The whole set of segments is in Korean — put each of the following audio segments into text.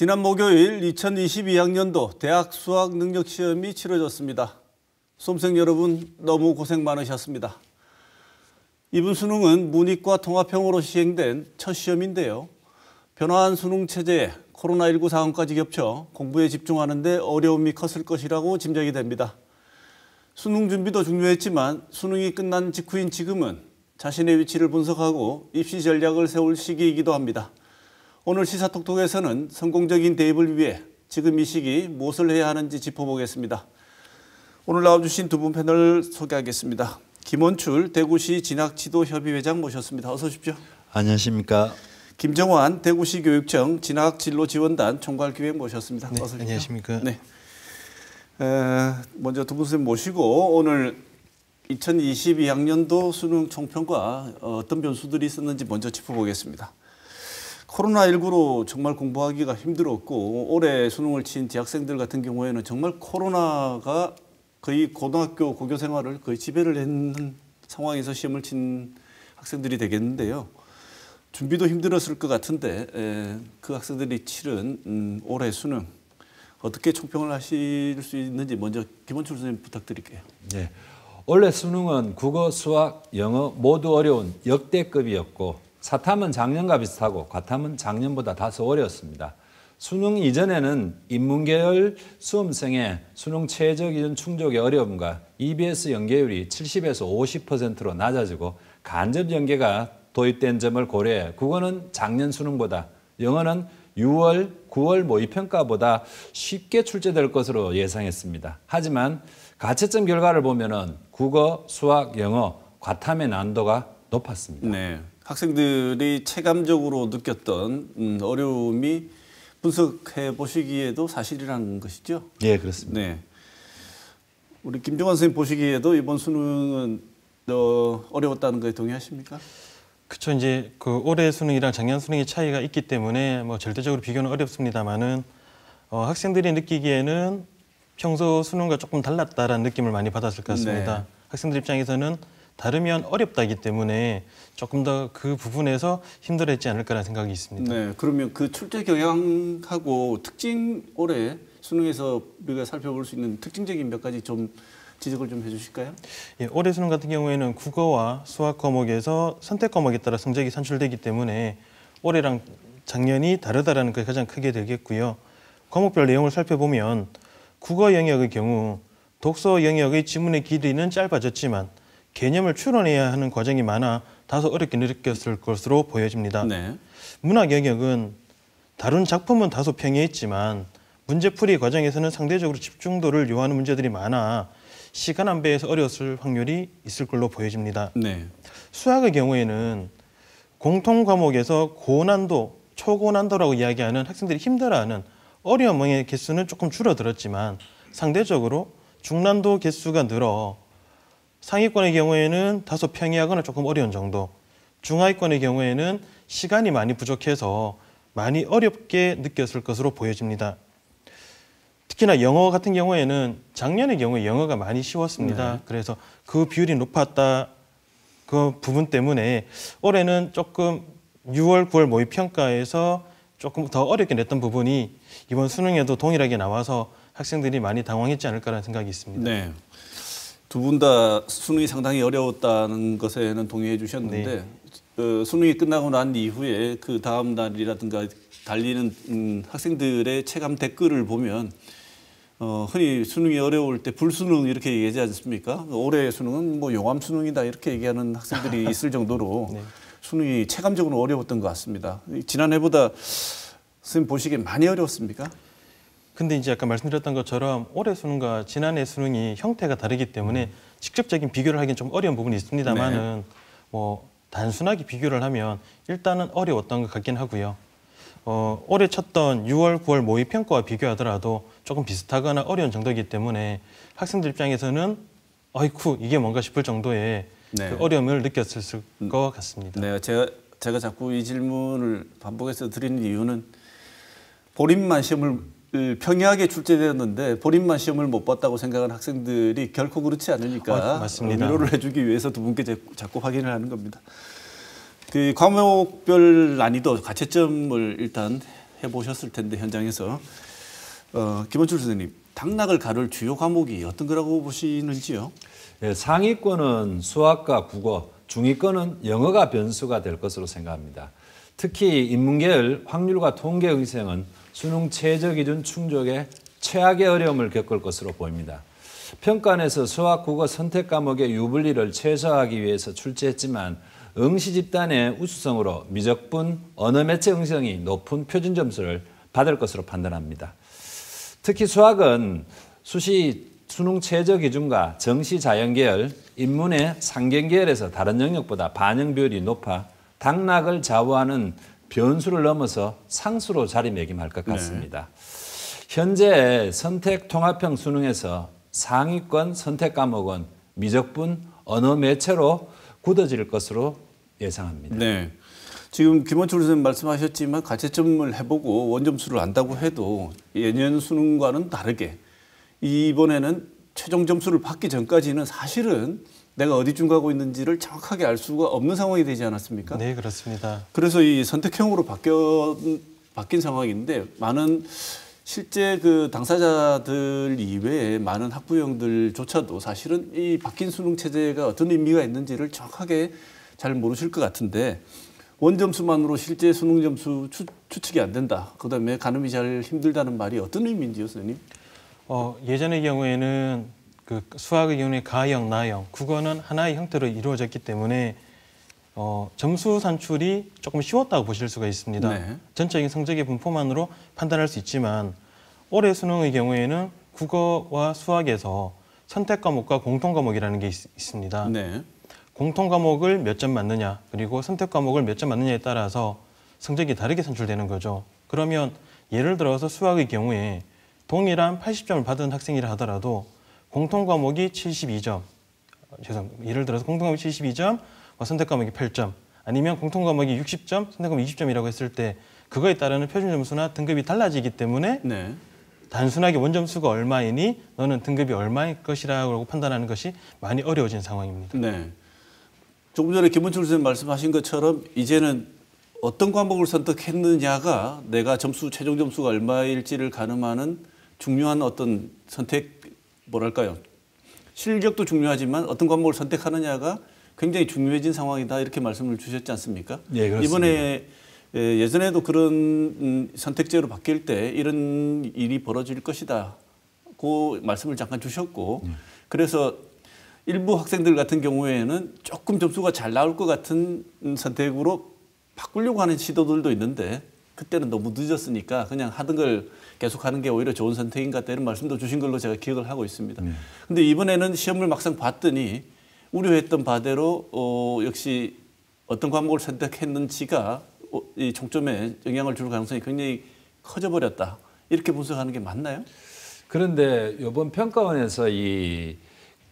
지난 목요일 2022학년도 대학 수학 능력 시험이 치러졌습니다. 수험생 여러분 너무 고생 많으셨습니다. 이번 수능은 문이과 통합형으로 시행된 첫 시험인데요. 변화한 수능 체제에 코로나19 상황까지 겹쳐 공부에 집중하는 데 어려움이 컸을 것이라고 짐작이 됩니다. 수능 준비도 중요했지만 수능이 끝난 직후인 지금은 자신의 위치를 분석하고 입시 전략을 세울 시기이기도 합니다. 오늘 시사톡톡에서는 성공적인 대입을 위해 지금 이 시기 무엇을 해야 하는지 짚어보겠습니다. 오늘 나와주신 두 분 패널 소개하겠습니다. 김원출 대구시 진학지도협의회장 모셨습니다. 어서 오십시오. 안녕하십니까. 김정환 대구시 교육청 진학진로지원단 총괄기획 모셨습니다. 네, 어서 오십시오. 안녕하십니까. 네. 먼저 두 분 선생님 모시고 오늘 2022학년도 수능 총평과 어떤 변수들이 있었는지 먼저 짚어보겠습니다. 코로나19로 정말 공부하기가 힘들었고 올해 수능을 친 대학생들 같은 경우에는 정말 코로나가 거의 고등학교 고교 생활을 거의 지배를 했는 상황에서 시험을 친 학생들이 되겠는데요. 준비도 힘들었을 것 같은데 그 학생들이 치른 올해 수능 어떻게 총평을 하실 수 있는지 먼저 김원출 선생님 부탁드릴게요. 네. 올해 수능은 국어, 수학, 영어 모두 어려운 역대급이었고 사탐은 작년과 비슷하고 과탐은 작년보다 다소 어려웠습니다. 수능 이전에는 인문계열 수험생의 수능 최저 기준 충족의 어려움과 EBS 연계율이 70에서 50%로 낮아지고 간접 연계가 도입된 점을 고려해 국어는 작년 수능보다, 영어는 6월, 9월 모의평가보다 쉽게 출제될 것으로 예상했습니다. 하지만 가채점 결과를 보면은 국어, 수학, 영어, 과탐의 난도가 높았습니다. 네, 학생들이 체감적으로 느꼈던 어려움이 분석해 보시기에도 사실이라는 것이죠? 예, 그렇습니다. 네, 우리 김정환 선생님 보시기에도 이번 수능은 어려웠다는 거에 동의하십니까? 그렇죠. 이제 그 올해 수능이랑 작년 수능의 차이가 있기 때문에 뭐 절대적으로 비교는 어렵습니다만은 학생들이 느끼기에는 평소 수능과 조금 달랐다라는 느낌을 많이 받았을 것 같습니다. 네. 학생들 입장에서는 다르면 어렵다기 때문에 조금 더 그 부분에서 힘들었지 않을까라는 생각이 있습니다. 네, 그러면 그 출제 경향하고 특징 올해 수능에서 우리가 살펴볼 수 있는 특징적인 몇 가지 좀 지적을 좀 해주실까요? 예, 올해 수능 같은 경우에는 국어와 수학 과목에서 선택 과목에 따라 성적이 산출되기 때문에 올해랑 작년이 다르다라는 것이 가장 크게 되겠고요. 과목별 내용을 살펴보면 국어 영역의 경우 독서 영역의 지문의 길이는 짧아졌지만 개념을 추론해야 하는 과정이 많아 다소 어렵게 느꼈을 것으로 보여집니다. 네. 문학 영역은 다룬 작품은 다소 평이했지만 문제풀이 과정에서는 상대적으로 집중도를 요하는 문제들이 많아 시간 안배에서 어려웠을 확률이 있을 걸로 보여집니다. 네. 수학의 경우에는 공통 과목에서 고난도, 초고난도라고 이야기하는 학생들이 힘들어하는 어려움의 개수는 조금 줄어들었지만 상대적으로 중난도 개수가 늘어 상위권의 경우에는 다소 평이하거나 조금 어려운 정도, 중하위권의 경우에는 시간이 많이 부족해서 많이 어렵게 느꼈을 것으로 보여집니다. 특히나 영어 같은 경우에는 작년의 경우에 영어가 많이 쉬웠습니다. 네. 그래서 그 비율이 높았다 그 부분 때문에 올해는 조금 6월, 9월 모의평가에서 조금 더 어렵게 냈던 부분이 이번 수능에도 동일하게 나와서 학생들이 많이 당황했지 않을까라는 생각이 있습니다. 네. 두 분 다 수능이 상당히 어려웠다는 것에는 동의해 주셨는데 수능이 끝나고 난 이후에 그 다음 날이라든가 달리는 학생들의 체감 댓글을 보면 흔히 수능이 어려울 때 불수능 이렇게 얘기하지 않습니까? 올해 수능은 뭐 용암 수능이다 이렇게 얘기하는 학생들이 있을 정도로 네. 수능이 체감적으로 어려웠던 것 같습니다. 지난해보다 선생님 보시기에 많이 어려웠습니까? 근데 이제 아까 말씀드렸던 것처럼 올해 수능과 지난해 수능이 형태가 다르기 때문에 직접적인 비교를 하기는 좀 어려운 부분이 있습니다만은 뭐 단순하게 비교를 하면 일단은 어려웠던 것 같긴 하고요. 올해 쳤던 6월, 9월 모의평가와 비교하더라도 조금 비슷하거나 어려운 정도이기 때문에 학생들 입장에서는 아이쿠 이게 뭔가 싶을 정도의 네. 그 어려움을 느꼈을 것 같습니다. 네, 제가 자꾸 이 질문을 반복해서 드리는 이유는 본인만 시험을 평이하게 출제되었는데 본인만 시험을 못 봤다고 생각하는 학생들이 결코 그렇지 않으니까 맞습니다. 위로를 해주기 위해서 두 분께 자꾸 확인을 하는 겁니다. 그 과목별 난이도 가채점을 일단 해보셨을 텐데 현장에서 김원출 선생님, 당락을 가를 주요 과목이 어떤 거라고 보시는지요? 예, 상위권은 수학과 국어, 중위권은 영어가 변수가 될 것으로 생각합니다. 특히 인문계열 확률과 통계 응시생은 수능 최저 기준 충족에 최악의 어려움을 겪을 것으로 보입니다. 평가원에서 수학, 국어 선택 과목의 유불리를 최소화하기 위해서 출제했지만 응시 집단의 우수성으로 미적분, 언어 매체 응시성이 높은 표준 점수를 받을 것으로 판단합니다. 특히 수학은 수시 수능 최저 기준과 정시 자연계열, 인문의 상경계열에서 다른 영역보다 반영 비율이 높아 당락을 좌우하는 변수를 넘어서 상수로 자리매김할 것 같습니다. 현재 선택 통합형 수능에서 상위권 선택 과목은 미적분, 언어 매체로 굳어질 것으로 예상합니다. 네. 지금 김원출 선생님 말씀하셨지만 가채점을 해보고 원점수를 안다고 해도 예년 수능과는 다르게 이번에는 최종 점수를 받기 전까지는 사실은 내가 어디쯤 가고 있는지를 정확하게 알 수가 없는 상황이 되지 않았습니까? 네, 그렇습니다. 그래서 이 선택형으로 바뀐 상황인데 많은 실제 그 당사자들 이외에 많은 학부형들조차도 사실은 이 바뀐 수능 체제가 어떤 의미가 있는지를 정확하게 잘 모르실 것 같은데 원점수만으로 실제 수능 점수 추측이 안 된다. 그다음에 가늠이 잘 힘들다는 말이 어떤 의미인지요, 선생님? 예전의 경우에는 그 수학의 경우에 가형, 나형, 국어는 하나의 형태로 이루어졌기 때문에 점수 산출이 조금 쉬웠다고 보실 수가 있습니다. 네. 전체적인 성적의 분포만으로 판단할 수 있지만 올해 수능의 경우에는 국어와 수학에서 선택 과목과 공통 과목이라는 게 있습니다. 네. 공통 과목을 몇 점 맞느냐 그리고 선택 과목을 몇 점 맞느냐에 따라서 성적이 다르게 산출되는 거죠. 그러면 예를 들어서 수학의 경우에 동일한 80점을 받은 학생이라 하더라도 공통 과목이 72점, 예를 들어서 공통 과목이 72점, 선택 과목이 8점, 아니면 공통 과목이 60점, 선택 과목이 20점이라고 했을 때 그거에 따르는 표준 점수나 등급이 달라지기 때문에 네. 단순하게 원점수가 얼마이니 너는 등급이 얼마일 것이라고 판단하는 것이 많이 어려워진 상황입니다. 네. 조금 전에 김원출 선생님 말씀하신 것처럼 이제는 어떤 과목을 선택했느냐가 내가 최종 점수가 얼마일지를 가늠하는 중요한 어떤 선택, 뭐랄까요. 실력도 중요하지만 어떤 과목을 선택하느냐가 굉장히 중요해진 상황이다. 이렇게 말씀을 주셨지 않습니까? 네, 그렇습니다. 이번에 예전에도 그런 선택제로 바뀔 때 이런 일이 벌어질 것이다. 그 말씀을 잠깐 주셨고 그래서 일부 학생들 같은 경우에는 조금 점수가 잘 나올 것 같은 선택으로 바꾸려고 하는 시도들도 있는데 그때는 너무 늦었으니까 그냥 하던 걸 계속하는 게 오히려 좋은 선택인 것 같다 이런 말씀도 주신 걸로 제가 기억을 하고 있습니다. 그런데 이번에는 시험을 막상 봤더니 우려했던 바대로 역시 어떤 과목을 선택했는지가 이 총점에 영향을 줄 가능성이 굉장히 커져버렸다. 이렇게 분석하는 게 맞나요? 그런데 이번 평가원에서 이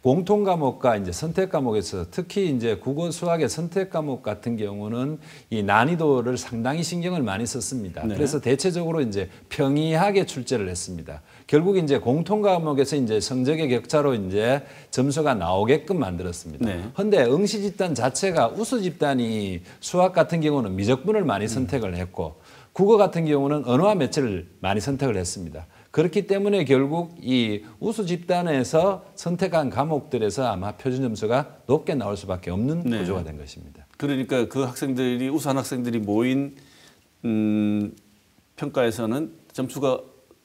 공통 과목과 이제 선택 과목에서 특히 이제 국어 수학의 선택 과목 같은 경우는 이 난이도를 상당히 신경을 많이 썼습니다. 네. 그래서 대체적으로 이제 평이하게 출제를 했습니다. 결국 이제 공통 과목에서 이제 성적의 격차로 이제 점수가 나오게끔 만들었습니다. 그런데 네. 응시 집단 자체가 우수 집단이 수학 같은 경우는 미적분을 많이 선택을 했고 국어 같은 경우는 언어와 매체를 많이 선택을 했습니다. 그렇기 때문에 결국 이 우수 집단에서 선택한 과목들에서 아마 표준 점수가 높게 나올 수밖에 없는 네. 구조가 된 것입니다. 그러니까 그 학생들이 우수한 학생들이 모인 평가에서는 점수가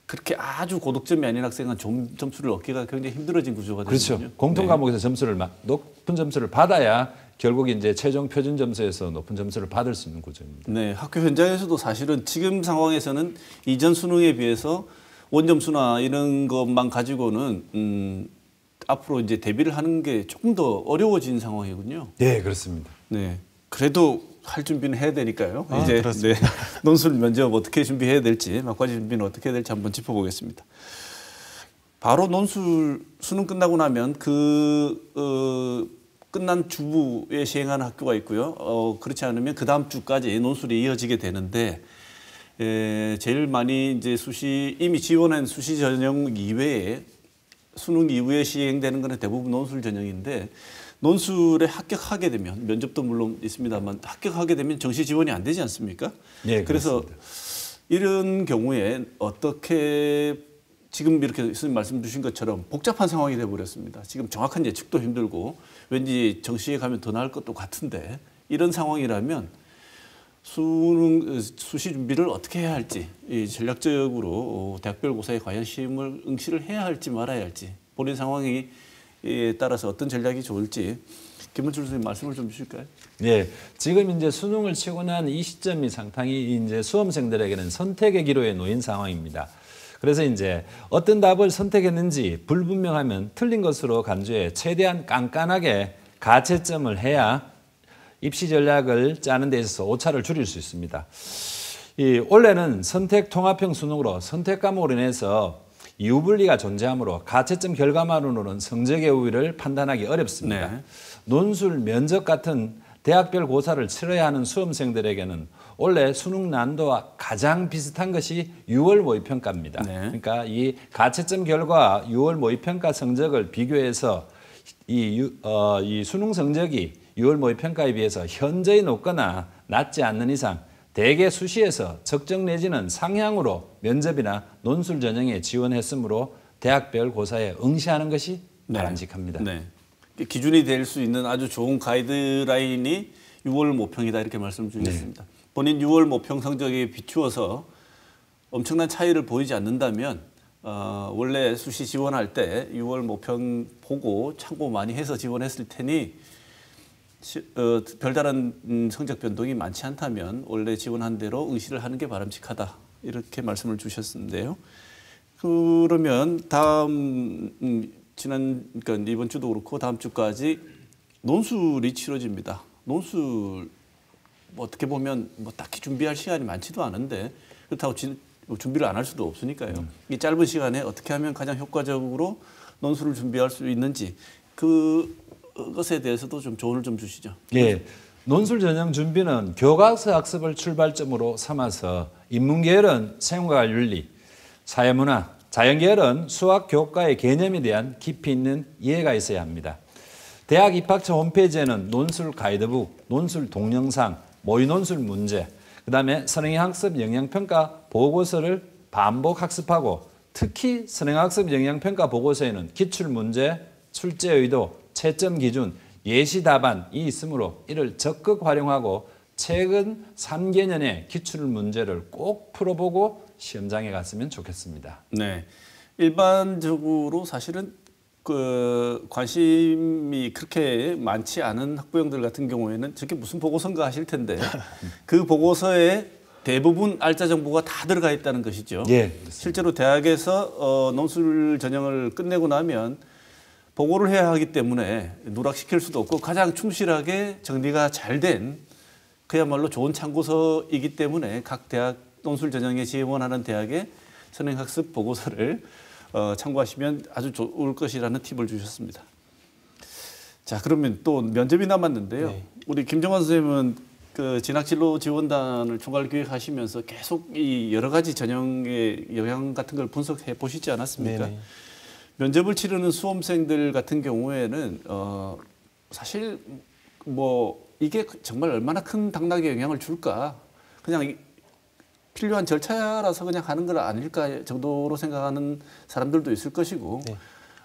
그렇게 아주 고득점이 아닌 학생은 점수를 얻기가 굉장히 힘들어진 구조가 되거든요. 그렇죠. 공통 과목에서 점수를 높은 점수를 받아야 결국 이제 최종 표준 점수에서 높은 점수를 받을 수 있는 구조입니다. 네, 학교 현장에서도 사실은 지금 상황에서는 이전 수능에 비해서 원점수나 이런 것만 가지고는 앞으로 이제 대비를 하는 게 조금 더 어려워진 상황이군요. 네, 그렇습니다. 네, 그래도 할 준비는 해야 되니까요. 이제 그렇습니다. 네, 논술 면접 어떻게 준비해야 될지, 막바지 준비는 어떻게 해야 될지 한번 짚어보겠습니다. 바로 논술 수능 끝나고 나면 끝난 주부에 시행하는 학교가 있고요. 그렇지 않으면 그 다음 주까지 논술이 이어지게 되는데. 제일 많이 이제 이미 지원한 수시 전형 이외에 수능 이후에 시행되는 것은 대부분 논술 전형인데 논술에 합격하게 되면 면접도 물론 있습니다만 합격하게 되면 정시 지원이 안 되지 않습니까? 네, 그래서 이런 경우에 어떻게 지금 이렇게 선생님 말씀 주신 것처럼 복잡한 상황이 되어버렸습니다. 지금 정확한 예측도 힘들고 왠지 정시에 가면 더 나을 것도 같은데 이런 상황이라면 수능 수시 준비를 어떻게 해야 할지 이 전략적으로 대학별 고사에 과연 시험을 응시를 해야 할지 말아야 할지 본인 상황에 따라서 어떤 전략이 좋을지 김문철 선생님 말씀을 좀 주실까요? 네, 지금 이제 수능을 치고 난 이 시점이 상당히 이제 수험생들에게는 선택의 기로에 놓인 상황입니다. 그래서 이제 어떤 답을 선택했는지 불분명하면 틀린 것으로 간주해 최대한 깐깐하게 가채점을 해야 입시 전략을 짜는 데 있어서 오차를 줄일 수 있습니다. 올해는 선택 통합형 수능으로 선택 과목으로 인해서 유불리가 존재하므로 가채점 결과만으로는 성적의 우위를 판단하기 어렵습니다. 네. 논술, 면접 같은 대학별 고사를 치러야 하는 수험생들에게는 원래 수능 난도와 가장 비슷한 것이 6월 모의평가입니다. 네. 그러니까 이 가채점 결과 6월 모의평가 성적을 비교해서 이 수능 성적이 6월 모의평가에 비해서 현저히 높거나 낮지 않는 이상 대개 수시에서 적정 내지는 상향으로 면접이나 논술 전형에 지원했으므로 대학별 고사에 응시하는 것이 바람직합니다. 네. 기준이 될 수 있는 아주 좋은 가이드라인이 6월 모평이다 이렇게 말씀 주셨습니다. 본인 6월 모평 성적에 비추어서 엄청난 차이를 보이지 않는다면 원래 수시 지원할 때 6월 모평 보고 참고 많이 해서 지원했을 테니 별다른 성적 변동이 많지 않다면 원래 지원한 대로 응시를 하는 게 바람직하다 이렇게 말씀을 주셨는데요. 그러면 다음 그러니까 이번 주도 그렇고 다음 주까지 논술이 치러집니다. 논술 어떻게 보면 딱히 준비할 시간이 많지도 않은데 그렇다고 준비를 안 할 수도 없으니까요. 이 짧은 시간에 어떻게 하면 가장 효과적으로 논술을 준비할 수 있는지 그것에 대해서도 좀 조언을 좀 주시죠. 예, 논술 전형 준비는 교과서 학습을 출발점으로 삼아서 인문계열은 생활 윤리, 사회문화, 자연계열은 수학 교과의 개념에 대한 깊이 있는 이해가 있어야 합니다. 대학 입학처 홈페이지에는 논술 가이드북, 논술 동영상, 모의 논술 문제, 그다음에 선행학습 영향평가 보고서를 반복 학습하고 특히 선행학습 영향평가 보고서에는 기출문제, 출제 의도, 채점 기준, 예시 답안이 있으므로 이를 적극 활용하고 최근 3개년의 기출 문제를 꼭 풀어보고 시험장에 갔으면 좋겠습니다. 네, 일반적으로 사실은 관심이 그렇게 많지 않은 학부형들 같은 경우에는 저게 무슨 보고서인가 하실 텐데 그 보고서에 대부분 알짜 정보가 다 들어가 있다는 것이죠. 예, 실제로 대학에서 논술 전형을 끝내고 나면 보고를 해야 하기 때문에 누락시킬 수도 없고 가장 충실하게 정리가 잘 된 그야말로 좋은 참고서이기 때문에 각 대학 논술 전형에 지원하는 대학의 선행학습 보고서를 참고하시면 아주 좋을 것이라는 팁을 주셨습니다. 자, 그러면 또 면접이 남았는데요. 네. 우리 김정환 선생님은 그 진학진로 지원단을 총괄 기획하시면서 계속 이 여러 가지 전형의 영향 같은 걸 분석해 보시지 않았습니까? 네네. 면접을 치르는 수험생들 같은 경우에는 사실 이게 정말 얼마나 큰 당락에 영향을 줄까? 그냥 필요한 절차라서 그냥 하는 건 아닐까 정도로 생각하는 사람들도 있을 것이고 네.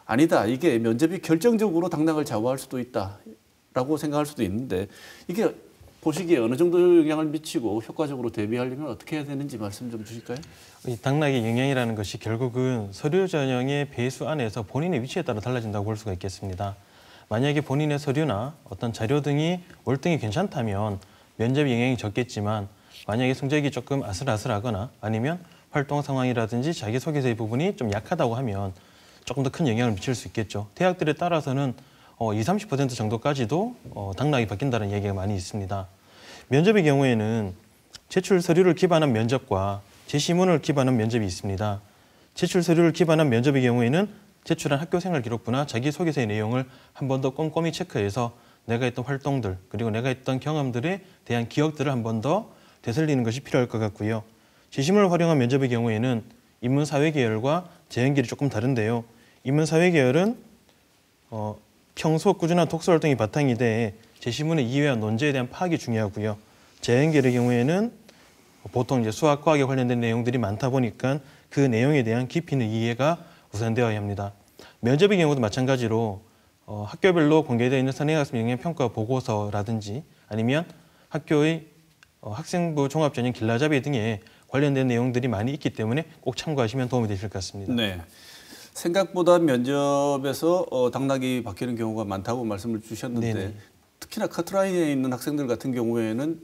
아니다. 이게 면접이 결정적으로 당락을 좌우할 수도 있다라고 생각할 수도 있는데 이게 보시기에 어느 정도 영향을 미치고 효과적으로 대비하려면 어떻게 해야 되는지 말씀 좀 주실까요? 이 당락의 영향이라는 것이 결국은 서류 전형의 배수 안에서 본인의 위치에 따라 달라진다고 볼 수가 있겠습니다. 만약에 본인의 서류나 어떤 자료 등이 월등히 괜찮다면 면접 영향이 적겠지만 만약에 성적이 조금 아슬아슬하거나 아니면 활동 상황이라든지 자기소개서의 부분이 좀 약하다고 하면 조금 더 큰 영향을 미칠 수 있겠죠. 대학들에 따라서는 20-30% 정도까지도 당락이 바뀐다는 얘기가 많이 있습니다. 면접의 경우에는 제출 서류를 기반한 면접과 제시문을 기반한 면접이 있습니다. 제출 서류를 기반한 면접의 경우에는 제출한 학교생활 기록부나 자기소개서의 내용을 한 번 더 꼼꼼히 체크해서 내가 했던 활동들 그리고 내가 했던 경험들에 대한 기억들을 한 번 더 되살리는 것이 필요할 것 같고요. 제시문을 활용한 면접의 경우에는 인문사회계열과 재연계열이 조금 다른데요. 인문사회계열은 평소 꾸준한 독서활동이 바탕이 돼 제시문의 이해와 논제에 대한 파악이 중요하고요. 재연계열의 경우에는 보통 이제 수학, 과학에 관련된 내용들이 많다 보니까 그 내용에 대한 깊이 있는 이해가 우선되어야 합니다. 면접의 경우도 마찬가지로 학교별로 공개되어 있는 선행학습 영향평가 보고서라든지 아니면 학교의 학생부 종합전형 길라잡이 등에 관련된 내용들이 많이 있기 때문에 꼭 참고하시면 도움이 되실 것 같습니다. 네. 생각보다 면접에서 당락이 바뀌는 경우가 많다고 말씀을 주셨는데 네네. 특히나 커트라인에 있는 학생들 같은 경우에는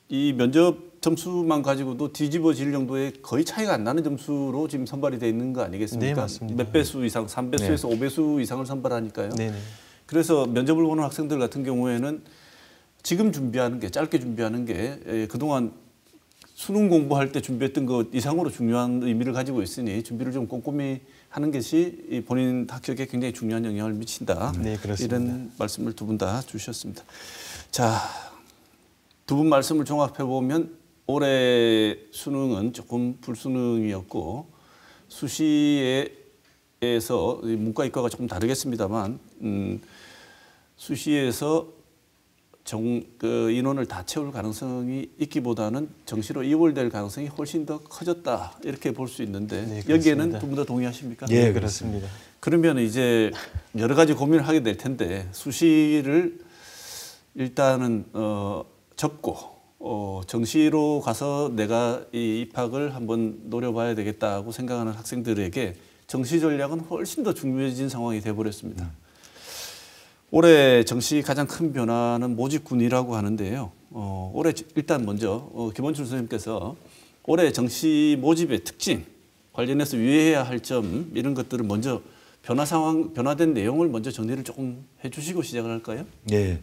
이 면접 점수만 가지고도 뒤집어질 정도의 거의 차이가 안 나는 점수로 지금 선발이 돼 있는 거 아니겠습니까? 네, 맞습니다. 몇 배수 이상, 3배수에서 5배수 이상을 선발하니까요. 네네. 그래서 면접을 보는 학생들 같은 경우에는 지금 준비하는 게 짧게 준비하는 게 그동안 수능 공부할 때 준비했던 것 이상으로 중요한 의미를 가지고 있으니 준비를 좀 꼼꼼히 하는 것이 본인 합격에 굉장히 중요한 영향을 미친다. 네, 그렇습니다. 이런 말씀을 두 분 다 주셨습니다. 자, 두 분 말씀을 종합해 보면 올해 수능은 조금 불수능이었고 수시에서 문과 이과가 조금 다르겠습니다만 수시에서 인원을 다 채울 가능성이 있기보다는 정시로 이월될 가능성이 훨씬 더 커졌다 이렇게 볼 수 있는데 네, 여기에는 두 분 다 동의하십니까? 예, 그렇습니다. 그러면 이제 여러 가지 고민을 하게 될 텐데 수시를 일단은 접고 정시로 가서 내가 이 입학을 한번 노려봐야 되겠다고 생각하는 학생들에게 정시 전략은 훨씬 더 중요해진 상황이 돼버렸습니다. 올해 정시 가장 큰 변화는 모집군이라고 하는데요. 올해 일단 먼저 김원춘 선생님께서 올해 정시 모집의 특징 관련해서 유의해야 할 점 이런 것들을 먼저 변화된 내용을 먼저 정리를 조금 해주시고 시작을 할까요? 예.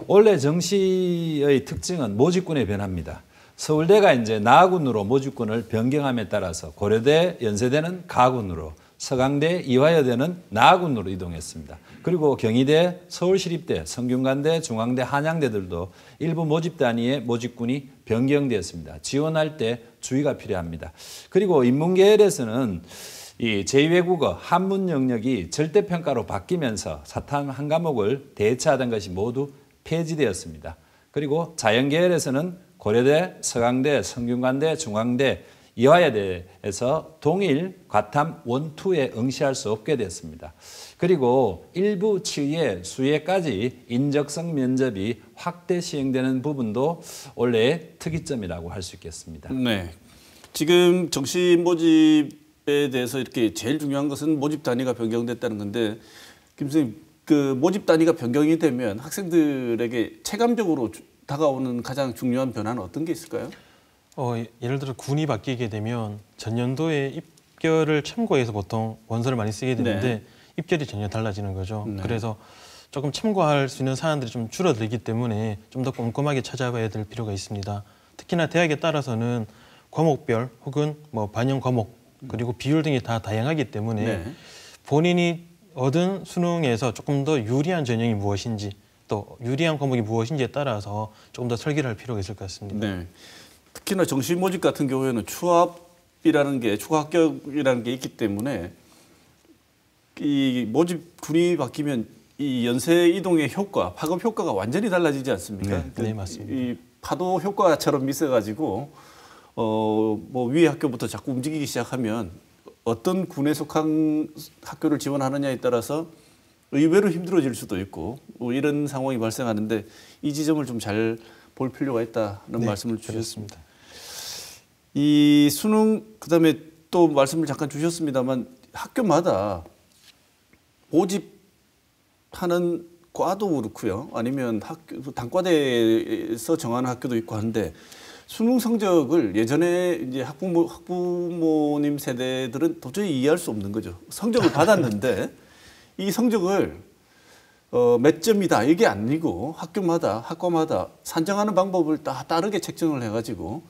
올해 정시의 특징은 모집군의 변화입니다. 서울대가 이제 나군으로 모집군을 변경함에 따라서 고려대, 연세대는 가군으로, 서강대, 이화여대는 나군으로 이동했습니다. 그리고 경희대, 서울시립대, 성균관대, 중앙대, 한양대들도 일부 모집 단위의 모집군이 변경되었습니다. 지원할 때 주의가 필요합니다. 그리고 인문계열에서는 이 제2외국어 한문 영역이 절대평가로 바뀌면서 사탐 한 과목을 대체하던 것이 모두 폐지되었습니다. 그리고 자연계열에서는 고려대, 서강대, 성균관대, 중앙대, 이화여대에서 동일 과탐 1, 2에 응시할 수 없게 됐습니다. 그리고 일부 치의 수혜까지 인적성 면접이 확대 시행되는 부분도 원래의 특이점이라고 할 수 있겠습니다. 네. 지금 정시 모집에 대해서 이렇게 제일 중요한 것은 모집 단위가 변경됐다는 건데 김 선생님 그 모집 단위가 변경이 되면 학생들에게 체감적으로 다가오는 가장 중요한 변화는 어떤 게 있을까요? 예를 들어 군이 바뀌게 되면 전년도에 입결을 참고해서 보통 원서를 많이 쓰게 되는데 네. 입결이 전혀 달라지는 거죠. 네. 그래서 조금 참고할 수 있는 사안들이 좀 줄어들기 때문에 좀 더 꼼꼼하게 찾아봐야 될 필요가 있습니다. 특히나 대학에 따라서는 과목별 혹은 뭐 반영 과목 그리고 비율 등이 다 다양하기 때문에 네. 본인이 얻은 수능에서 조금 더 유리한 전형이 무엇인지 또 유리한 과목이 무엇인지에 따라서 조금 더 설계를 할 필요가 있을 것 같습니다. 네. 특히나 정시 모집 같은 경우에는 추합이라는 게 추가 합격이라는 게 있기 때문에 이 모집군이 바뀌면 이 연세 이동의 효과, 파급 효과가 완전히 달라지지 않습니까? 네, 맞습니다. 이 파도 효과처럼 있어가지고 뭐 위의 학교부터 자꾸 움직이기 시작하면 어떤 군에 속한 학교를 지원하느냐에 따라서 의외로 힘들어질 수도 있고 뭐 이런 상황이 발생하는데 이 지점을 좀 잘 볼 필요가 있다는 말씀을 주셨습니다. 이 수능 그다음에 또 말씀을 잠깐 주셨습니다만 학교마다 모집하는 과도 그렇고요. 아니면 학교 단과대에서 정하는 학교도 있고 한데 수능 성적을 예전에 이제 학부모님 세대들은 도저히 이해할 수 없는 거죠. 성적을 받았는데 이 성적을 몇 점이다 이게 아니고 학교마다 학과마다 산정하는 방법을 다 다르게 책정을 해가지고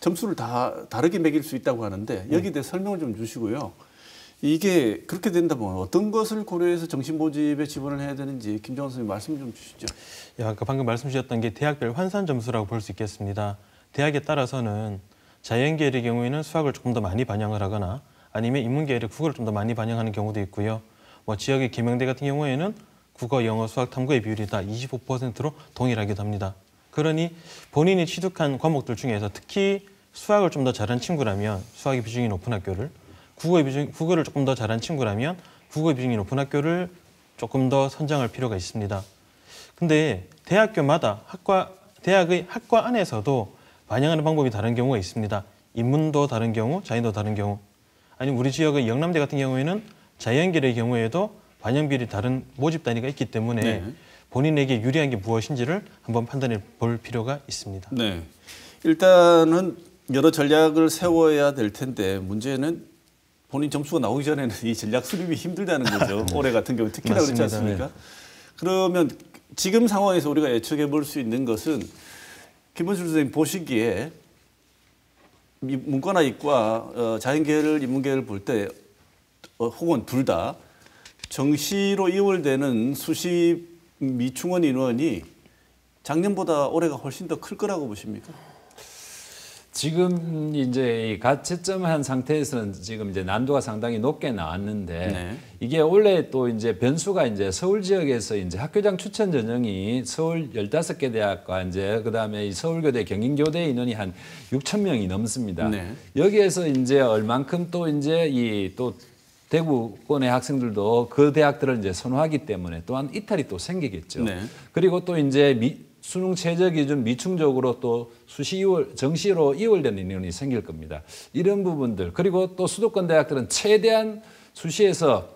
점수를 다 다르게 매길 수 있다고 하는데 여기에 대해 설명을 좀 주시고요. 이게 그렇게 된다면 어떤 것을 고려해서 정시 모집에 지원을 해야 되는지 김정원 선생님 말씀 좀 주시죠. 아까 방금 말씀 주셨던 게 대학별 환산 점수라고 볼 수 있겠습니다. 대학에 따라서는 자연계열의 경우에는 수학을 조금 더 많이 반영을 하거나 아니면 인문계열의 국어를 좀 더 많이 반영하는 경우도 있고요. 뭐 지역의 계명대 같은 경우에는 국어, 영어, 수학, 탐구의 비율이 다 25%로 동일하기도 합니다. 그러니 본인이 취득한 과목들 중에서 특히 수학을 좀 더 잘한 친구라면 수학의 비중이 높은 학교를, 국어를 조금 더 잘한 친구라면 국어의 비중이 높은 학교를 조금 더 선정할 필요가 있습니다. 근데 대학교마다 대학의 학과 안에서도 반영하는 방법이 다른 경우가 있습니다. 인문도 다른 경우, 자연도 다른 경우. 아니면 우리 지역의 영남대 같은 경우에는 자연계의 경우에도 반영 비율이 다른 모집 단위가 있기 때문에 네. 본인에게 유리한 게 무엇인지를 한번 판단해 볼 필요가 있습니다. 네. 일단은 여러 전략을 세워야 될 텐데 문제는 본인 점수가 나오기 전에는 이 전략 수립이 힘들다는 거죠. 올해 같은 경우 특히나 그렇지 맞습니다. 않습니까? 그러면 지금 상황에서 우리가 예측해 볼 수 있는 것은 김원술 선생님 보시기에 문과나 이과, 자연계열, 인문계열 볼 때 혹은 둘 다 정시로 이월되는 수시 미충원 인원이 작년보다 올해가 훨씬 더 클 거라고 보십니까? 지금 이제 이 가채점한 상태에서는 지금 이제 난도가 상당히 높게 나왔는데 네. 이게 원래 또 이제 변수가 이제 서울 지역에서 이제 학교장 추천 전형이 서울 15개 대학과 이제 그다음에 이 서울교대 경인교대 인원이 한 6천 명이 넘습니다. 네. 여기에서 이제 얼만큼 또 이제 이 또 대구권의 학생들도 그 대학들을 이제 선호하기 때문에 또한 이탈이 또 생기겠죠. 네. 그리고 또 이제 수능 최저 기준 미충족으로 또 정시로 이월되는 인원이 생길 겁니다. 이런 부분들 그리고 또 수도권 대학들은 최대한 수시에서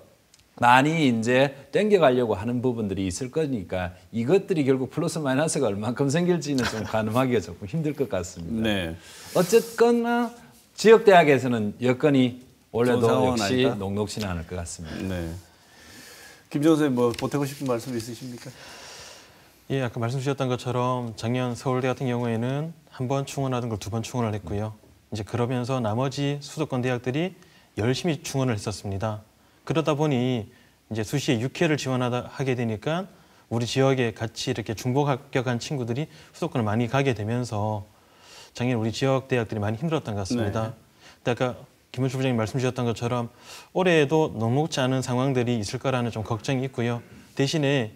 많이 이제 땡겨가려고 하는 부분들이 있을 거니까 이것들이 결국 플러스 마이너스가 얼만큼 생길지는 좀 가늠하기가 조금 힘들 것 같습니다. 네. 어쨌거나 지역 대학에서는 여건이 올해도 좋은 상황은 역시 아니다? 녹록지는 않을 것 같습니다. 네. 김정은 선생님 뭐 보태고 싶은 말씀 있으십니까? 예, 아까 말씀 주셨던 것처럼 작년 서울대 같은 경우에는 한 번 충원하던 걸 두 번 충원을 했고요. 이제 그러면서 나머지 수도권 대학들이 열심히 충원을 했었습니다. 그러다 보니 이제 수시에 6회를 하게 되니까 우리 지역에 같이 이렇게 중복 합격한 친구들이 수도권을 많이 가게 되면서 작년 우리 지역 대학들이 많이 힘들었던 것 같습니다. 네. 근데 아까 김원출 부장님 말씀 주셨던 것처럼 올해에도 녹록지 않은 상황들이 있을 거라는 좀 걱정이 있고요. 대신에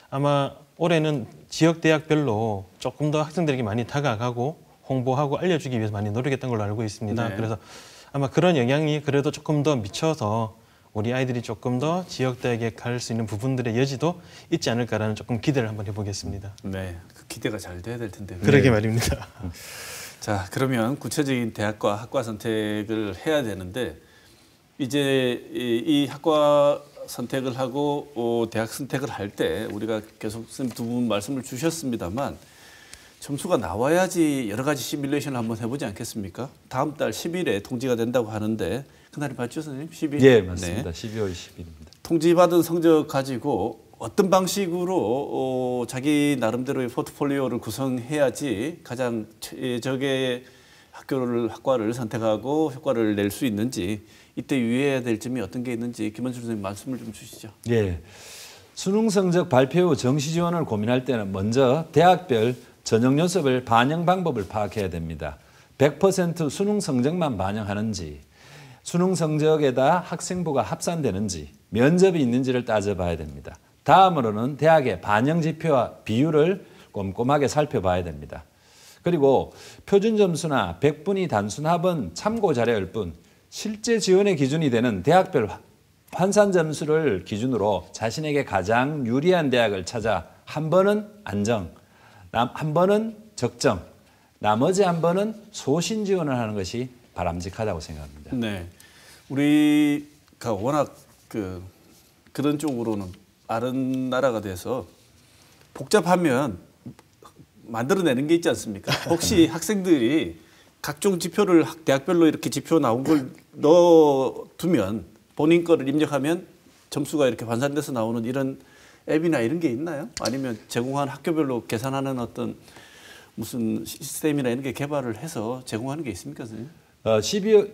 아마 올해는 지역 대학별로 조금 더 학생들에게 많이 다가가고 홍보하고 알려주기 위해서 많이 노력했던 걸로 알고 있습니다. 네. 그래서 아마 그런 영향이 그래도 조금 더 미쳐서 우리 아이들이 조금 더 지역 대학에 갈 수 있는 부분들의 여지도 있지 않을까라는 조금 기대를 한번 해보겠습니다. 네. 그 기대가 잘 돼야 될 텐데. 그러게 말입니다. 자, 그러면 구체적인 대학과 학과 선택을 해야 되는데 이제 이 학과 선택을 하고 대학 선택을 할 때 우리가 계속 선생님 두 분 말씀을 주셨습니다만 점수가 나와야지 여러 가지 시뮬레이션을 한번 해보지 않겠습니까? 다음 달 10일에 통지가 된다고 하는데 그날이 맞죠, 선생님? 10일? 예, 맞습니다. 12월 10일입니다. 통지받은 성적 가지고 어떤 방식으로 자기 나름대로의 포트폴리오를 구성해야지 가장 최적의 학과를 선택하고 효과를 낼 수 있는지 이때 유의해야 될 점이 어떤 게 있는지 김원술 선생님 말씀을 좀 주시죠. 예, 수능 성적 발표 후 정시 지원을 고민할 때는 먼저 대학별 전형 요소별 반영 방법을 파악해야 됩니다. 100% 수능 성적만 반영하는지, 수능 성적에다 학생부가 합산되는지, 면접이 있는지를 따져봐야 됩니다. 다음으로는 대학의 반영 지표와 비율을 꼼꼼하게 살펴봐야 됩니다. 그리고 표준 점수나 100분위 단순 합은 참고 자료일 뿐 실제 지원의 기준이 되는 대학별 환산 점수를 기준으로 자신에게 가장 유리한 대학을 찾아 한 번은 안정, 한 번은 적정, 나머지 한 번은 소신 지원을 하는 것이 바람직하다고 생각합니다. 네, 우리가 워낙 그런 쪽으로는 아는 나라가 돼서 복잡하면 만들어내는 게 있지 않습니까? 혹시 학생들이 각종 지표를 대학별로 이렇게 지표 나온 걸 넣어두면 본인 거를 입력하면 점수가 이렇게 환산돼서 나오는 이런 앱이나 이런 게 있나요? 아니면 제공한 학교별로 계산하는 어떤 무슨 시스템이나 이런 게 개발을 해서 제공하는 게 있습니까, 선생님?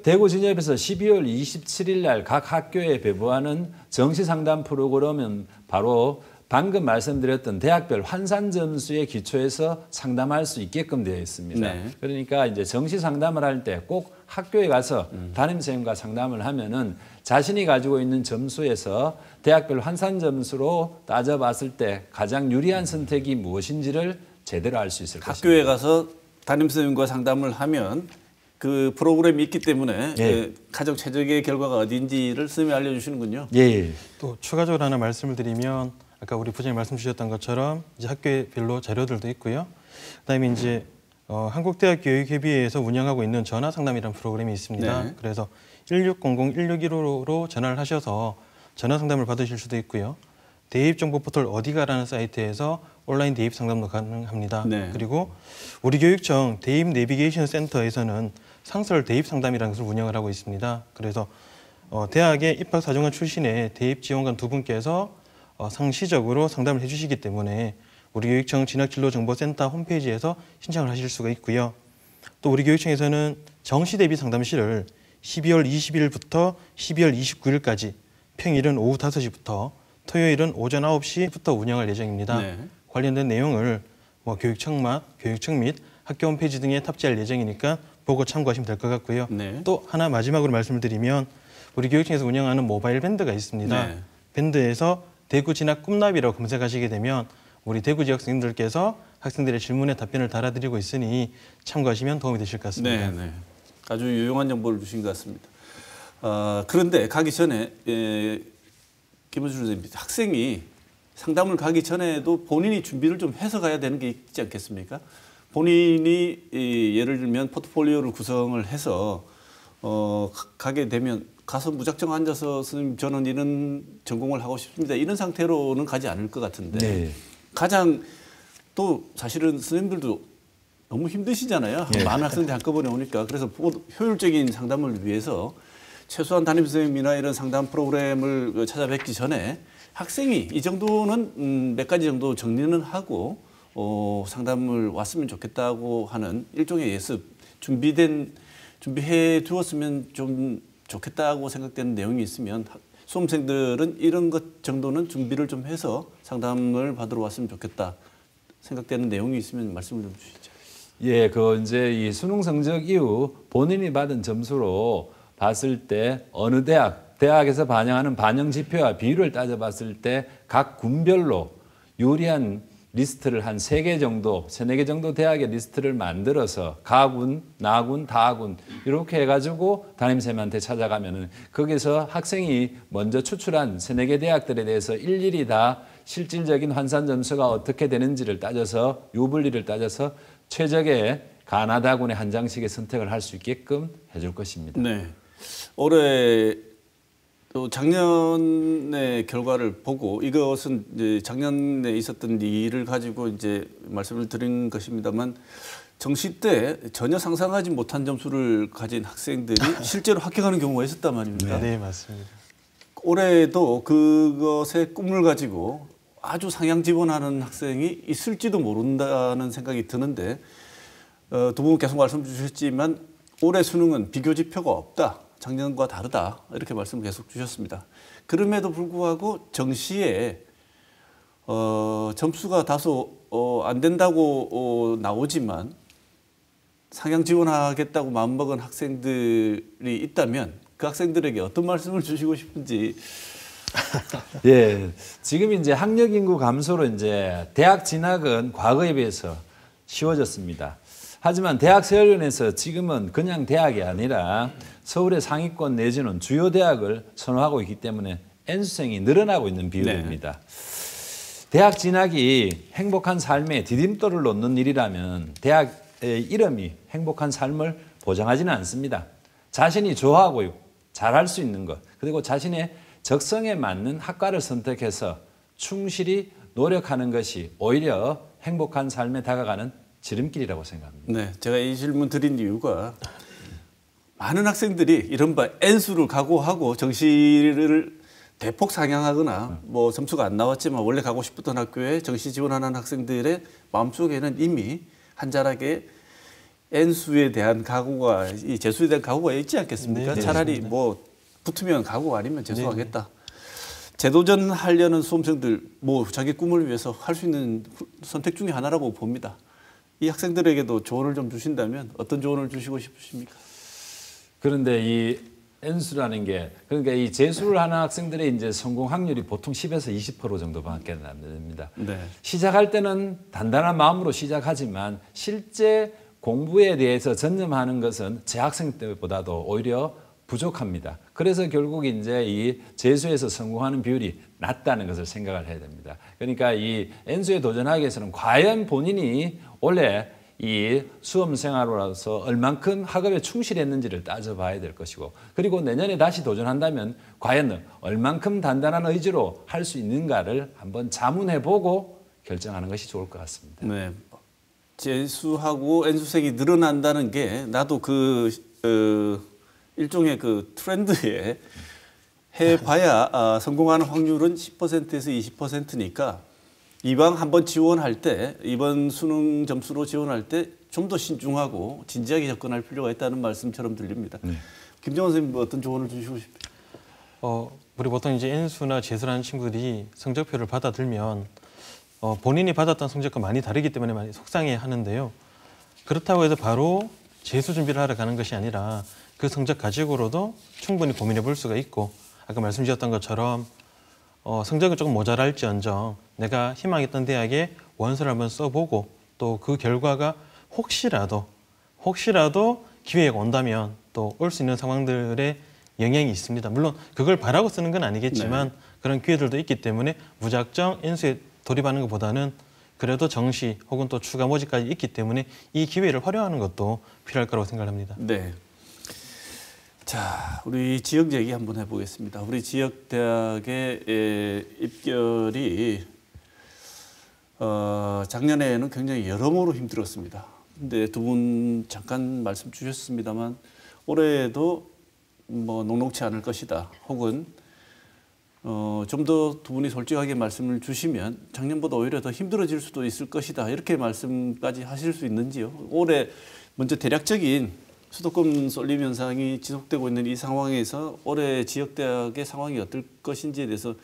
대구진협에서 12월 27일 날 각 학교에 배부하는 정시상담 프로그램은 바로 방금 말씀드렸던 대학별 환산 점수에 기초해서 상담할 수 있게끔 되어 있습니다. 네. 그러니까 이제 정시 상담을 할 때 꼭 학교에 가서 담임 선생님과 상담을 하면은 자신이 가지고 있는 점수에서 대학별 환산 점수로 따져봤을 때 가장 유리한 선택이 무엇인지를 제대로 알 수 있을 것입니다. 학교에 가서 담임 선생님과 상담을 하면 그 프로그램이 있기 때문에 예. 가장 최적의 결과가 어딘지를 선생님이 알려주시는군요. 예. 또 추가적으로 하나 말씀을 드리면 아까 우리 부장님 말씀 주셨던 것처럼 이제 학교별로 자료들도 있고요. 그다음에 이제 한국대학교육협의회에서 운영하고 있는 전화 상담이라는 프로그램이 있습니다. 네. 그래서 1600-1615로 전화를 하셔서 전화 상담을 받으실 수도 있고요. 대입정보 포털 어디가라는 사이트에서 온라인 대입 상담도 가능합니다. 네. 그리고 우리 교육청 대입 내비게이션 센터에서는 상설 대입 상담이라는 것을 운영을 하고 있습니다. 그래서 대학의 입학사정관 출신의 대입 지원관 두 분께서 상시적으로 상담을 해주시기 때문에 우리 교육청 진학진로정보센터 홈페이지에서 신청을 하실 수가 있고요. 또 우리 교육청에서는 정시 대비 상담실을 12월 20일부터 12월 29일까지 평일은 오후 5시부터 토요일은 오전 9시부터 운영할 예정입니다. 네. 관련된 내용을 교육청 및 학교 홈페이지 등에 탑재할 예정이니까 보고 참고하시면 될 것 같고요. 네. 또 하나 마지막으로 말씀을 드리면 우리 교육청에서 운영하는 모바일 밴드가 있습니다. 네. 밴드에서 대구 진학 꿈나비라고 검색하시게 되면 우리 대구 지역 학생들께서 학생들의 질문에 답변을 달아드리고 있으니 참고하시면 도움이 되실 것 같습니다. 네. 아주 유용한 정보를 주신 것 같습니다. 그런데 가기 전에 김원준 선생님, 학생이 상담을 가기 전에도 본인이 준비를 좀 해서 가야 되는 게 있지 않겠습니까? 본인이 예를 들면 포트폴리오를 구성을 해서 가게 되면 가서 무작정 앉아서 선생님 저는 이런 전공을 하고 싶습니다. 이런 상태로는 가지 않을 것 같은데 네. 가장 또 사실은 선생님들도 너무 힘드시잖아요. 네. 많은 학생들이 한꺼번에 오니까. 그래서 효율적인 상담을 위해서 최소한 담임선생님이나 이런 상담 프로그램을 찾아뵙기 전에 학생이 이 정도는 몇 가지 정도 정리는 하고 상담을 왔으면 좋겠다고 하는 일종의 예습, 준비해 두었으면 좀 좋겠다고 생각되는 내용이 있으면 수험생들은 이런 것 정도는 준비를 좀 해서 상담을 받으러 왔으면 좋겠다 생각되는 내용이 있으면 말씀을 좀 주시죠. 예, 이제 이 수능 성적 이후 본인이 받은 점수로 봤을 때 어느 대학에서 반영하는 반영 지표와 비율을 따져봤을 때 각 군별로 유리한 리스트를 한 3개 정도, 3-4개 정도 대학의 리스트를 만들어서 가군, 나군, 다군 이렇게 해가지고 담임선생님한테 찾아가면은 거기서 학생이 먼저 추출한 3-4개 대학들에 대해서 일일이 다 실질적인 환산 점수가 어떻게 되는지를 따져서 유불리를 따져서 최적의 가나다군의 한 장씩의 선택을 할 수 있게끔 해줄 것입니다. 네. 올해 또 작년의 결과를 보고 이것은 이제 작년에 있었던 일을 가지고 이제 말씀을 드린 것입니다만 정시 때 전혀 상상하지 못한 점수를 가진 학생들이 실제로 합격하는 경우가 있었단 말입니다. 네, 맞습니다. 올해도 그것의 꿈을 가지고 아주 상향 지원하는 학생이 있을지도 모른다는 생각이 드는데 두 분 계속 말씀 주셨지만 올해 수능은 비교 지표가 없다. 작년과 다르다. 이렇게 말씀 계속 주셨습니다. 그럼에도 불구하고 정시에 점수가 다소 안 된다고 나오지만 상향 지원하겠다고 마음먹은 학생들이 있다면 그 학생들에게 어떤 말씀을 주시고 싶은지. 예, 지금 이제 학력 인구 감소로 이제 대학 진학은 과거에 비해서 쉬워졌습니다. 하지만 대학세열위원회에서 지금은 그냥 대학이 아니라 서울의 상위권 내지는 주요 대학을 선호하고 있기 때문에 N수생이 늘어나고 있는 비율입니다. 네. 대학 진학이 행복한 삶에 디딤돌을 놓는 일이라면 대학의 이름이 행복한 삶을 보장하지는 않습니다. 자신이 좋아하고 잘할 수 있는 것, 그리고 자신의 적성에 맞는 학과를 선택해서 충실히 노력하는 것이 오히려 행복한 삶에 다가가는 지름길이라고 생각합니다. 네, 제가 이 질문 드린 이유가 많은 학생들이 이른바 N수를 각오하고 정시를 대폭 상향하거나 뭐 점수가 안 나왔지만 원래 가고 싶었던 학교에 정시 지원하는 학생들의 마음속에는 이미 한 자락에 N수에 대한 각오가, 이 재수에 대한 각오가 있지 않겠습니까? 네, 차라리 맞습니다. 뭐 붙으면 가고 아니면 재수하겠다. 재도전 하려는 수험생들 뭐 자기 꿈을 위해서 할 수 있는 선택 중에 하나라고 봅니다. 이 학생들에게도 조언을 좀 주신다면 어떤 조언을 주시고 싶으십니까? 그런데 이 N수라는 게 그러니까 이 재수를 하는 학생들의 이제 성공 확률이 보통 10에서 20% 정도밖에 안 됩니다. 네. 시작할 때는 단단한 마음으로 시작하지만 실제 공부에 대해서 전념하는 것은 재학생 때보다도 오히려 부족합니다. 그래서 결국 이제 이 재수에서 성공하는 비율이 낮다는 것을 생각을 해야 됩니다. 그러니까 이 N수에 도전하기 위해서는 과연 본인이 원래 이 수험 생활로서 얼만큼 학업에 충실했는지를 따져봐야 될 것이고, 그리고 내년에 다시 도전한다면 과연 얼만큼 단단한 의지로 할 수 있는가를 한번 자문해보고 결정하는 것이 좋을 것 같습니다. 네. 재수하고 N수생이 늘어난다는 게 나도 일종의 그 트렌드에 해봐야 성공하는 확률은 10%에서 20%니까 이왕 한번 지원할 때, 이번 수능 점수로 지원할 때 좀 더 신중하고 진지하게 접근할 필요가 있다는 말씀처럼 들립니다. 네. 김정원 선생님 어떤 조언을 주시고 싶어요? 우리 보통 이제 N수나 재수라는 친구들이 성적표를 받아들면 본인이 받았던 성적과 많이 다르기 때문에 많이 속상해 하는데요. 그렇다고 해서 바로 재수 준비를 하러 가는 것이 아니라 그 성적 가지고로도 충분히 고민해 볼 수가 있고, 아까 말씀 주셨던 것처럼 성적은 조금 모자랄지언정 내가 희망했던 대학에 원서를 한번 써보고 또 그 결과가 혹시라도 기회가 온다면 또 올 수 있는 상황들의 영향이 있습니다. 물론 그걸 바라고 쓰는 건 아니겠지만 그런 기회들도 있기 때문에 무작정 N수에 돌입하는 것보다는 그래도 정시 혹은 또 추가 모집까지 있기 때문에 이 기회를 활용하는 것도 필요할 거라고 생각합니다. 네. 자, 우리 지역 얘기 한번 해보겠습니다. 우리 지역 대학의 입결이 작년에는 굉장히 여러모로 힘들었습니다. 근데 두 분 잠깐 말씀 주셨습니다만 올해도 뭐 녹록치 않을 것이다. 혹은 좀 더 두 분이 솔직하게 말씀을 주시면 작년보다 오히려 더 힘들어질 수도 있을 것이다. 이렇게 말씀까지 하실 수 있는지요? 올해 먼저 대략적인 수도권 쏠림 현상이 지속되고 있는 이 상황에서 올해 지역대학의 상황이 어떨 것인지에 대해서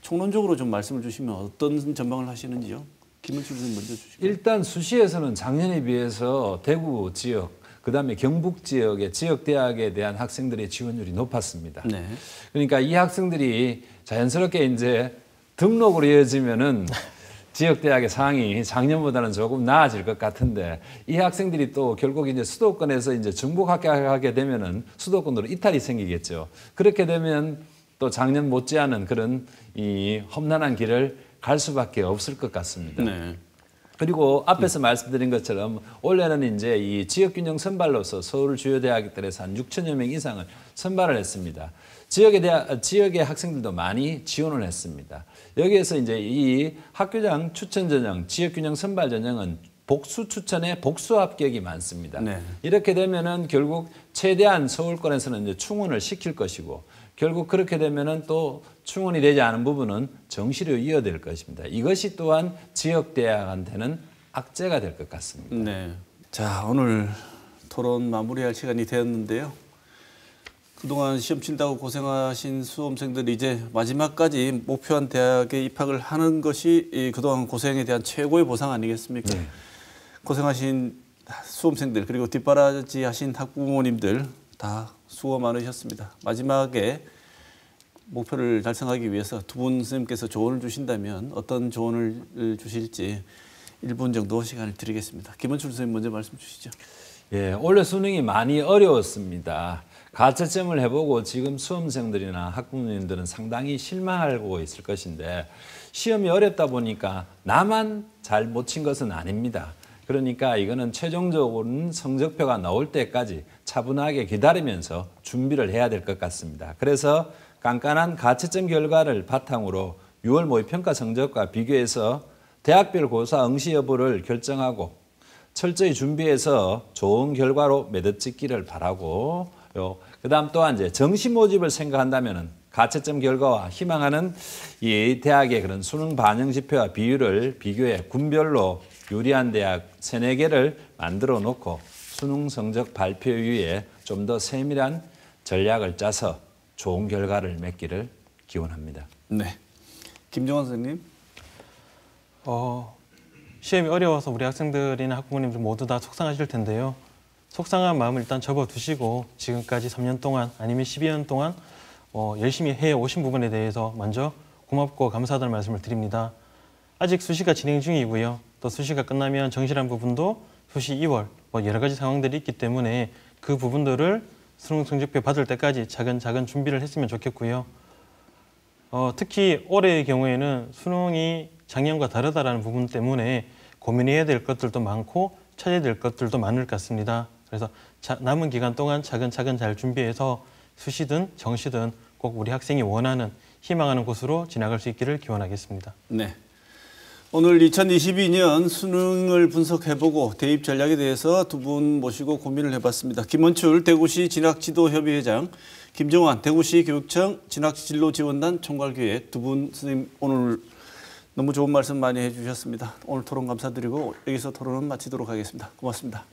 총론적으로 좀 말씀을 주시면 어떤 전망을 하시는지요? 김은출 선생님 먼저 주시죠. 일단 수시에서는 작년에 비해서 대구 지역, 그다음에 경북 지역의 지역 대학에 대한 학생들의 지원율이 높았습니다. 네. 그러니까 이 학생들이 자연스럽게 이제 등록으로 이어지면은 지역 대학의 상황이 작년보다는 조금 나아질 것 같은데, 이 학생들이 또 결국 이제 수도권에서 이제 중복 합격하게 되면은 수도권으로 이탈이 생기겠죠. 그렇게 되면 또 작년 못지않은 그런 이 험난한 길을 갈 수밖에 없을 것 같습니다. 네. 그리고 앞에서 말씀드린 것처럼 올해는 이제 이 지역균형 선발로서 서울 주요 대학들에서 한 6천여 명 이상을 선발을 했습니다. 지역의 학생들도 많이 지원을 했습니다. 여기에서 이제 이 학교장 추천 전형, 지역균형 선발 전형은 복수 추천에 복수 합격이 많습니다. 네. 이렇게 되면은 결국 최대한 서울권에서는 이제 충원을 시킬 것이고, 결국 그렇게 되면은 또 충원이 되지 않은 부분은 정시로 이어질 것입니다. 이것이 또한 지역 대학한테는 악재가 될 것 같습니다. 네. 자, 오늘 토론 마무리할 시간이 되었는데요. 그동안 시험 친다고 고생하신 수험생들이 이제 마지막까지 목표한 대학에 입학을 하는 것이 그동안 고생에 대한 최고의 보상 아니겠습니까? 네. 고생하신 수험생들 그리고 뒷바라지하신 학부모님들 다 수고 많으셨습니다. 마지막에 목표를 달성하기 위해서 두 분 선생님께서 조언을 주신다면 어떤 조언을 주실지 1분 정도 시간을 드리겠습니다. 김은출 선생님 먼저 말씀 주시죠. 예, 올해 수능이 많이 어려웠습니다. 가채점을 해보고 지금 수험생들이나 학부모님들은 상당히 실망하고 있을 것인데, 시험이 어렵다 보니까 나만 잘 못 친 것은 아닙니다. 그러니까 이거는 최종적으로는 성적표가 나올 때까지 차분하게 기다리면서 준비를 해야 될 것 같습니다. 그래서 깐깐한 가채점 결과를 바탕으로 6월 모의평가 성적과 비교해서 대학별 고사 응시 여부를 결정하고 철저히 준비해서 좋은 결과로 매듭짓기를 바라고, 그다음 또한 이제 정시 모집을 생각한다면은 가채점 결과와 희망하는 이 대학의 그런 수능 반영 지표와 비율을 비교해 군별로 유리한 대학 3-4개를 만들어 놓고 수능 성적 발표 이후에 좀 더 세밀한 전략을 짜서 좋은 결과를 맺기를 기원합니다. 네. 김정원 선생님. 시험이 어려워서 우리 학생들이나 학부모님들 모두 다 속상하실 텐데요. 속상한 마음을 일단 접어두시고 지금까지 3년 동안 아니면 12년 동안 열심히 해오신 부분에 대해서 먼저 고맙고 감사하다는 말씀을 드립니다. 아직 수시가 진행 중이고요. 또 수시가 끝나면 정시란 부분도 수시 2월 뭐 여러 가지 상황들이 있기 때문에 그 부분들을 수능 성적표 받을 때까지 차근차근 준비를 했으면 좋겠고요. 특히 올해의 경우에는 수능이 작년과 다르다라는 부분 때문에 고민해야 될 것들도 많고 찾아야 될 것들도 많을 것 같습니다. 그래서 남은 기간 동안 차근차근 잘 준비해서 수시든 정시든 꼭 우리 학생이 원하는 희망하는 곳으로 지나갈 수 있기를 기원하겠습니다. 네. 오늘 2022년 수능을 분석해보고 대입 전략에 대해서 두 분 모시고 고민을 해봤습니다. 김원출 대구시 진학지도협의회장, 김정환 대구시 교육청 진학진로지원단 총괄기획 두 분 선생님 오늘 너무 좋은 말씀 많이 해주셨습니다. 오늘 토론 감사드리고 여기서 토론은 마치도록 하겠습니다. 고맙습니다.